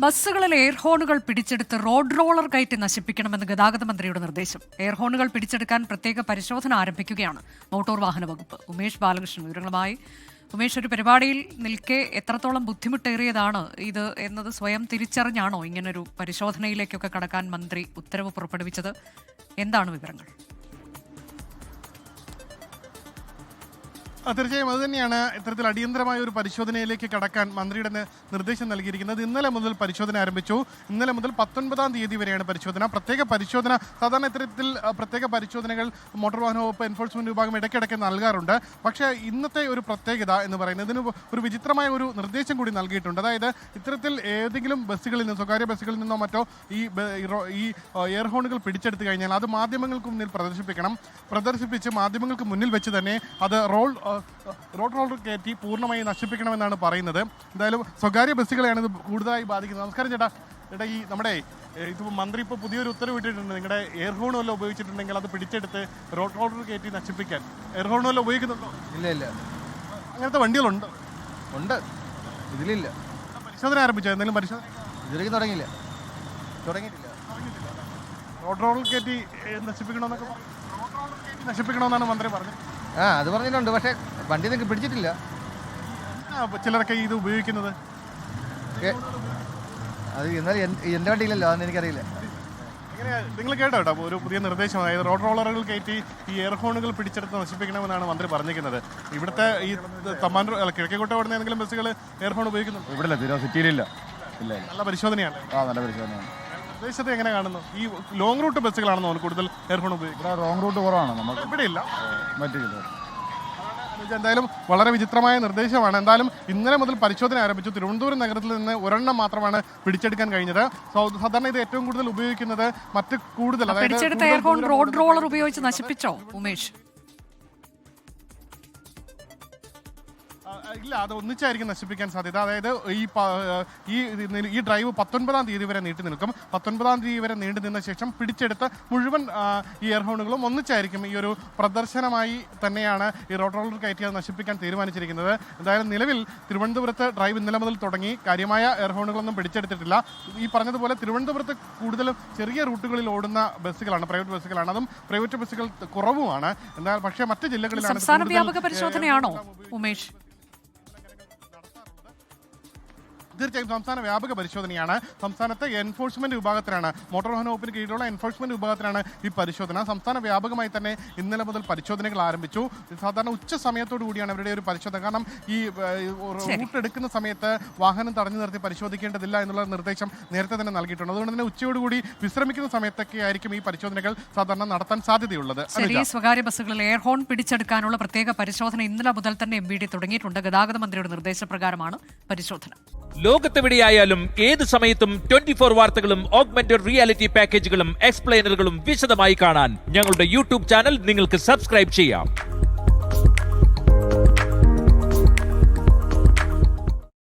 ബസ്സുകളിൽ എയർ ഹോണുകൾ പിടിച്ചെടുത്ത് road roller കയറ്റി നശിപ്പിക്കണമെന്ന് ഗതാഗത മന്ത്രിയുടെ നിർദ്ദേശം. എയർ ഹോണുകൾ പിടിച്ചെടുക്കാൻ പ്രത്യേക പരിശോധന ആരംഭിക്കുകയാണ് മോട്ടോർ വാഹന വകുപ്പ്. ഉമേഷ് ബാലകൃഷ്ണൻ വിവരങ്ങളുമായി. ഉമേഷ്, ഒരു പരിപാടിയിൽ നിൽക്കെ എത്രത്തോളം ബുദ്ധിമുട്ടേറിയതാണ് ഇത് എന്നത് സ്വയം തിരിച്ചറിഞ്ഞാണോ ഇങ്ങനൊരു പരിശോധനയിലേക്കൊക്കെ കടക്കാൻ മന്ത്രി ഉത്തരവ് പുറപ്പെടുവിച്ചത്? എന്താണ് വിവരങ്ങൾ? തീർച്ചയായും അതുതന്നെയാണ് ഇത്തരത്തിൽ അടിയന്തരമായ ഒരു പരിശോധനയിലേക്ക് കടക്കാൻ മന്ത്രിയുടെ നിർദ്ദേശം നൽകിയിരിക്കുന്നത്. ഇന്നലെ മുതൽ പരിശോധന ആരംഭിച്ചു. ഇന്നലെ മുതൽ 19-ാം തീയതി വരെയാണ് പരിശോധന. പ്രത്യേക പരിശോധന, സാധാരണ ഇത്തരത്തിൽ പ്രത്യേക പരിശോധനകൾ മോട്ടോർ വാഹന വകുപ്പ് എൻഫോഴ്സ്മെന്റ് വിഭാഗം ഇടയ്ക്കിടയ്ക്ക് നൽകാറുണ്ട്. പക്ഷേ ഇന്നത്തെ ഒരു പ്രത്യേകത എന്ന് പറയുന്നത് ഇതിന് ഒരു വിചിത്രമായ ഒരു നിർദ്ദേശം കൂടി നൽകിയിട്ടുണ്ട്. അതായത് ഇത്തരത്തിൽ ഏതെങ്കിലും ബസ്സുകളിൽ നിന്നോ സ്വകാര്യ ബസ്സുകളിൽ നിന്നോ മറ്റോ ഈ എയർ ഹോണുകൾ പിടിച്ചെടുത്തു കഴിഞ്ഞാൽ അത് മാധ്യമങ്ങൾക്ക് മുന്നിൽ പ്രദർശിപ്പിച്ച് മാധ്യമങ്ങൾക്ക് മുന്നിൽ വെച്ച് തന്നെ അത് റോഡ് റോളർ കയറ്റി പൂർണ്ണമായി നശിപ്പിക്കണമെന്നാണ് പറയുന്നത്. എന്തായാലും സ്വകാര്യ ബസ്സുകളെയാണ് ഇത് കൂടുതലായി ബാധിക്കുന്നത്. നമസ്കാരം ചേട്ടാ. ഈ നമ്മുടെ ഇത് മന്ത്രി ഇപ്പോൾ പുതിയൊരു ഉത്തരവ് ഇട്ടിട്ടുണ്ട്. നിങ്ങളുടെ എയർ ഹോൺ വല്ലതും ഉപയോഗിച്ചിട്ടുണ്ടെങ്കിൽ അത് പിടിച്ചെടുത്ത് റോഡ് റോളർ കയറ്റി നശിപ്പിക്കാൻ. എയർ ഹോൺ വല്ലതും ഉപയോഗിക്കുന്നുണ്ടോ? ഇല്ല. അങ്ങനത്തെ വണ്ടികളുണ്ടോ? ഉണ്ട്, ഇതിലില്ല. പരിശോധന ആരംഭിച്ചോ? എന്തെങ്കിലും പരിശോധന ഇതുവരെയും തുടങ്ങിയിട്ടില്ല. റോഡ് റോളർ കയറ്റി നശിപ്പിക്കണമെന്നാണ് മന്ത്രി പറഞ്ഞത്. അത് പറഞ്ഞിട്ടുണ്ട്, പക്ഷേ വണ്ടി നിങ്ങൾക്ക് പിടിച്ചിട്ടില്ല. ചിലരൊക്കെ ഇത് ഉപയോഗിക്കുന്നത് അത് എന്നാൽ എൻ്റെ വണ്ടിയില്ലല്ലോ, അതൊന്നും എനിക്കറിയില്ല. നിങ്ങൾ കേട്ടോ ഒരു പുതിയ നിർദ്ദേശം, അതായത് റോഡ് റോളറുകൾ കയറ്റി ഈ എയർ ഹോണുകൾ പിടിച്ചെടുത്ത് നശിപ്പിക്കണമെന്നാണ് മന്ത്രി പറഞ്ഞിരിക്കുന്നത്. ഇവിടുത്തെ ഈ കിഴക്കേക്കോട്ട ഓടുന്ന ഏതെങ്കിലും ബസ്സുകൾ എയർ ഹോൺ ഉപയോഗിക്കുന്നുണ്ട്? ഇവിടെ തിരുവനന്തപുരം സിറ്റിയിലില്ല. നല്ല പരിശോധനയാണ്. നല്ല പരിശോധനയാണ്. പ്രദേശത്തെ എങ്ങനെ കാണുന്നു? ഈ ലോങ് റൂട്ട് ബസ്സുകളാണെന്നോ കൂടുതൽ എയർ ഹോൺ ഉപയോഗിക്കുന്നത്? റോങ് റൂട്ട് കുറവാണ് നമുക്ക് ഇവിടെ ഇല്ല. മറ്റില്ല. എന്തായാലും വളരെ വിചിത്രമായ നിർദ്ദേശമാണ്. എന്തായാലും ഇന്നലെ മുതൽ പരിശോധന ആരംഭിച്ചു. തിരുവനന്തപുരം നഗരത്തിൽ നിന്ന് ഒരെണ്ണം മാത്രമാണ് പിടിച്ചെടുക്കാൻ കഴിഞ്ഞത്. സാധാരണ ഇത് ഏറ്റവും കൂടുതൽ ഉപയോഗിക്കുന്നത് മറ്റ് കൂടുതൽ പിടിച്ചെടുത്ത എയർ ഹോൺ റോഡ് റോളർ ഉപയോഗിച്ച് നശിപ്പിച്ചോ ഉമേഷ്? ഇല്ല, അത് ഒന്നിച്ചായിരിക്കും നശിപ്പിക്കാൻ സാധ്യത. അതായത് ഈ ഡ്രൈവ് 19-ാം തീയതി വരെ നീട്ടി നിൽക്കും. 19-ാം തീയതി വരെ നീണ്ടു നിന്ന ശേഷം പിടിച്ചെടുത്ത മുഴുവൻ ഈ എയർ ഹോണുകളും ഒന്നിച്ചായിരിക്കും. ഈ ഒരു പ്രദർശനമായി തന്നെയാണ് ഈ റോഡ് റോളർ കയറ്റി അത് നശിപ്പിക്കാൻ തീരുമാനിച്ചിരിക്കുന്നത്. എന്തായാലും നിലവിൽ തിരുവനന്തപുരത്ത് ഡ്രൈവ് ഇന്നലെ മുതൽ തുടങ്ങി. കാര്യമായ എയർ ഹോണുകളൊന്നും പിടിച്ചെടുത്തിട്ടില്ല. ഈ പറഞ്ഞതുപോലെ തിരുവനന്തപുരത്ത് കൂടുതലും ചെറിയ റൂട്ടുകളിൽ ഓടുന്ന ബസ്സുകളാണ്, പ്രൈവറ്റ് ബസ്സുകളാണ്. അതും പ്രൈവറ്റ് ബസ്സുകൾ കുറവുമാണ്. എന്നാൽ പക്ഷേ മറ്റ് ജില്ലകളിലാണ് സംസ്ഥാന വ്യാപക പരിശോധനയാണോ ഉമേഷ്? തീർച്ചയായും സംസ്ഥാന വ്യാപക പരിശോധനയാണ്. സംസ്ഥാനത്തെ എൻഫോഴ്സ്മെന്റ് വിഭാഗത്തിനാണ്, മോട്ടോർ വാഹന വകുപ്പിന് കീഴിലുള്ള എൻഫോഴ്സ്മെന്റ് വിഭാഗത്തിനാണ് ഈ പരിശോധന. സംസ്ഥാന വ്യാപകമായി തന്നെ ഇന്നലെ മുതൽ പരിശോധനകൾ ആരംഭിച്ചു. സാധാരണ ഉച്ച സമയത്തോടു കൂടിയാണ് അവരുടെ ഒരു പരിശോധന. കാരണം ഈ റൂട്ട് എടുക്കുന്ന സമയത്ത് വാഹനം തടഞ്ഞു നിർത്തി പരിശോധിക്കേണ്ടതില്ല എന്നുള്ള നിർദ്ദേശം നേരത്തെ തന്നെ നൽകിയിട്ടുണ്ട്. അതുകൊണ്ട് തന്നെ ഉച്ചയോടുകൂടി വിശ്രമിക്കുന്ന സമയത്തൊക്കെ ആയിരിക്കും ഈ പരിശോധനകൾ സാധാരണ നടത്താൻ സാധ്യതയുള്ളത്. സ്വകാര്യ ബസ്സുകളിൽ എയർ ഹോൺ പിടിച്ചെടുക്കാനുള്ള പ്രത്യേക പരിശോധന ഇന്നലെ മുതൽ തന്നെ MVD തുടങ്ങിയിട്ടുണ്ട്. ഗതാഗത മന്ത്രിയുടെ നിർദ്ദേശപ്രകാരമാണ് പരിശോധന. ലോകത്തെവിടെയായാലും ഏത് സമയത്തും 24 വാർത്തകളും ഓഗ്മെന്റഡ് റിയാലിറ്റി പാക്കേജുകളും എക്സ്പ്ലെയിനറുകളും വിശദമായി കാണാൻ ഞങ്ങളുടെ യൂട്യൂബ് ചാനൽ നിങ്ങൾക്ക് സബ്സ്ക്രൈബ് ചെയ്യാം.